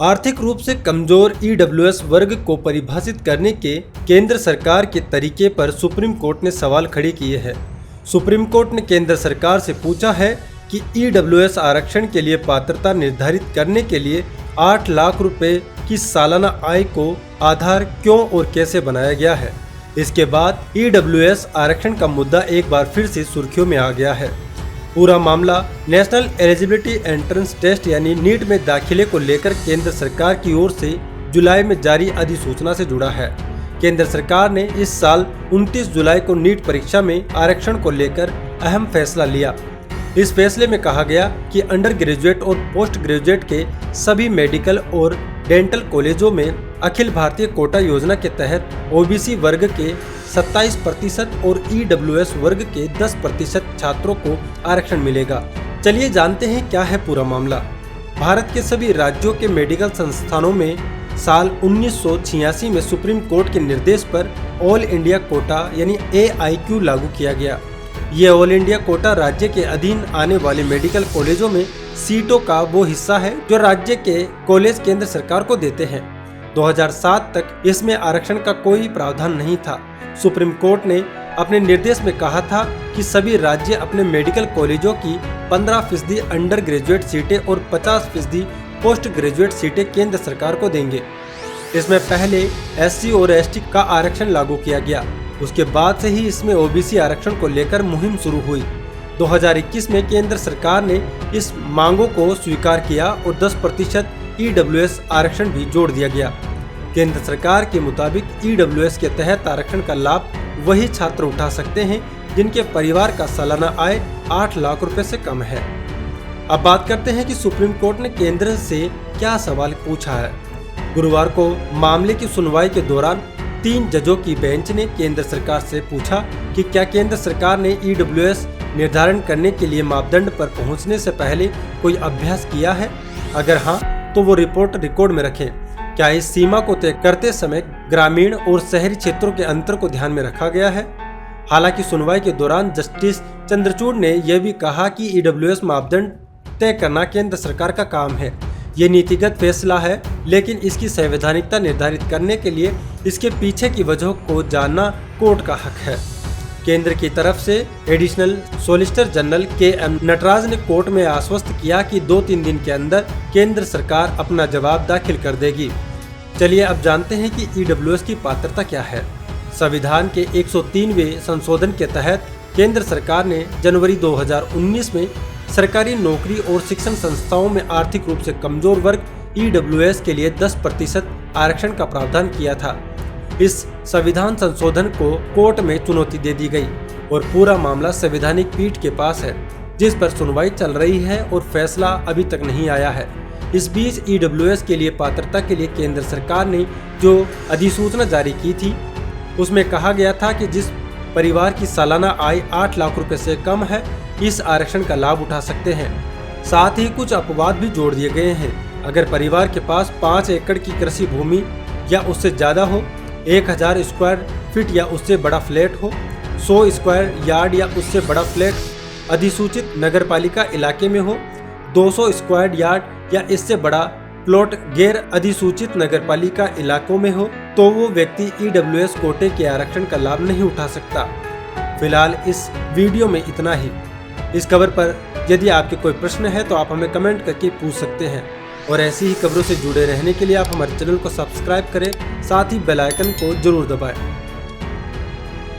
आर्थिक रूप से कमजोर ईडब्ल्यूएस वर्ग को परिभाषित करने के केंद्र सरकार के तरीके पर सुप्रीम कोर्ट ने सवाल खड़े किए हैं। सुप्रीम कोर्ट ने केंद्र सरकार से पूछा है कि ईडब्ल्यूएस आरक्षण के लिए पात्रता निर्धारित करने के लिए 8 लाख रुपए की सालाना आय को आधार क्यों और कैसे बनाया गया है। इसके बाद ईडब्ल्यूएस आरक्षण का मुद्दा एक बार फिर से सुर्खियों में आ गया है। पूरा मामला नेशनल एलिजिबिलिटी एंट्रेंस टेस्ट यानी नीट में दाखिले को लेकर केंद्र सरकार की ओर से जुलाई में जारी अधिसूचना से जुड़ा है। केंद्र सरकार ने इस साल 29 जुलाई को नीट परीक्षा में आरक्षण को लेकर अहम फैसला लिया। इस फैसले में कहा गया कि अंडर ग्रेजुएट और पोस्ट ग्रेजुएट के सभी मेडिकल और डेंटल कॉलेजों में अखिल भारतीय कोटा योजना के तहत ओबीसी वर्ग के 27% और ईडब्ल्यूएस वर्ग के 10% छात्रों को आरक्षण मिलेगा। चलिए जानते हैं क्या है पूरा मामला। भारत के सभी राज्यों के मेडिकल संस्थानों में साल 1986 में सुप्रीम कोर्ट के निर्देश पर ऑल इंडिया कोटा यानी AIQ लागू किया गया। ये ऑल इंडिया कोटा राज्य के अधीन आने वाले मेडिकल कॉलेजों में सीटों का वो हिस्सा है जो राज्य के कॉलेज केंद्र सरकार को देते हैं। 2007 तक इसमें आरक्षण का कोई प्रावधान नहीं था। सुप्रीम कोर्ट ने अपने निर्देश में कहा था कि सभी राज्य अपने मेडिकल कॉलेजों की 15% अंडर ग्रेजुएट सीटें और 50% पोस्ट ग्रेजुएट सीटें केंद्र सरकार को देंगे। इसमें पहले SC और ST का आरक्षण लागू किया गया। उसके बाद से ही इसमें OBC आरक्षण को लेकर मुहिम शुरू हुई। 2021 में केंद्र सरकार ने इस मांगों को स्वीकार किया और 10% EWS आरक्षण भी जोड़ दिया गया। केंद्र सरकार के मुताबिक EWS के तहत आरक्षण का लाभ वही छात्र उठा सकते हैं जिनके परिवार का सालाना आय 8 लाख रुपए से कम है। अब बात करते हैं कि सुप्रीम कोर्ट ने केंद्र से क्या सवाल पूछा है। गुरुवार को मामले की सुनवाई के दौरान 3 जजों की बेंच ने केंद्र सरकार से पूछा कि क्या केंद्र सरकार ने EWS निर्धारण करने के लिए मापदंड पर पहुंचने से पहले कोई अभ्यास किया है। अगर हाँ तो वो रिपोर्ट रिकॉर्ड में रखें। क्या इस सीमा को तय करते समय ग्रामीण और शहरी क्षेत्रों के अंतर को ध्यान में रखा गया है। हालांकि सुनवाई के दौरान जस्टिस चंद्रचूड़ ने यह भी कहा कि EWS मापदंड तय करना केंद्र सरकार का काम है। ये नीतिगत फैसला है, लेकिन इसकी संवैधानिकता निर्धारित करने के लिए इसके पीछे की वजह को जानना कोर्ट का हक है। केंद्र की तरफ से additional solicitor general KM Nataraj ने कोर्ट में आश्वस्त किया कि 2-3 दिन के अंदर केंद्र सरकार अपना जवाब दाखिल कर देगी। चलिए अब जानते हैं कि EWS की पात्रता क्या है। संविधान के 103वें संशोधन के तहत केंद्र सरकार ने जनवरी 2019 में सरकारी नौकरी और शिक्षण संस्थाओं में आर्थिक रूप से कमजोर वर्ग EWS के लिए 10% आरक्षण का प्रावधान किया था। इस संविधान संशोधन को कोर्ट में चुनौती दे दी गई और पूरा मामला संवैधानिक पीठ के पास है, जिस पर सुनवाई चल रही है और फैसला अभी तक नहीं आया है। इस बीच EWS के लिए पात्रता के लिए केंद्र सरकार ने जो अधिसूचना जारी की थी उसमें कहा गया था कि जिस परिवार की सालाना आय 8 लाख रुपए से कम है इस आरक्षण का लाभ उठा सकते हैं। साथ ही कुछ अपवाद भी जोड़ दिए गए हैं। अगर परिवार के पास 5 एकड़ की कृषि भूमि या उससे ज्यादा हो, 1000 स्क्वायर फीट या उससे बड़ा फ्लैट हो, 100 स्क्वायर यार्ड या उससे बड़ा फ्लैट अधिसूचित नगरपालिका इलाके में हो, 200 स्क्वायर यार्ड या इससे बड़ा प्लॉट गैर अधिसूचित नगरपालिका इलाकों में हो, तो वो व्यक्ति EWS कोटे के आरक्षण का लाभ नहीं उठा सकता। फिलहाल इस वीडियो में इतना ही। इस खबर पर यदि आपके कोई प्रश्न है तो आप हमें कमेंट करके पूछ सकते हैं और ऐसी ही खबरों से जुड़े रहने के लिए आप हमारे चैनल को सब्सक्राइब करें, साथ ही बेल आइकन को जरूर दबाएं।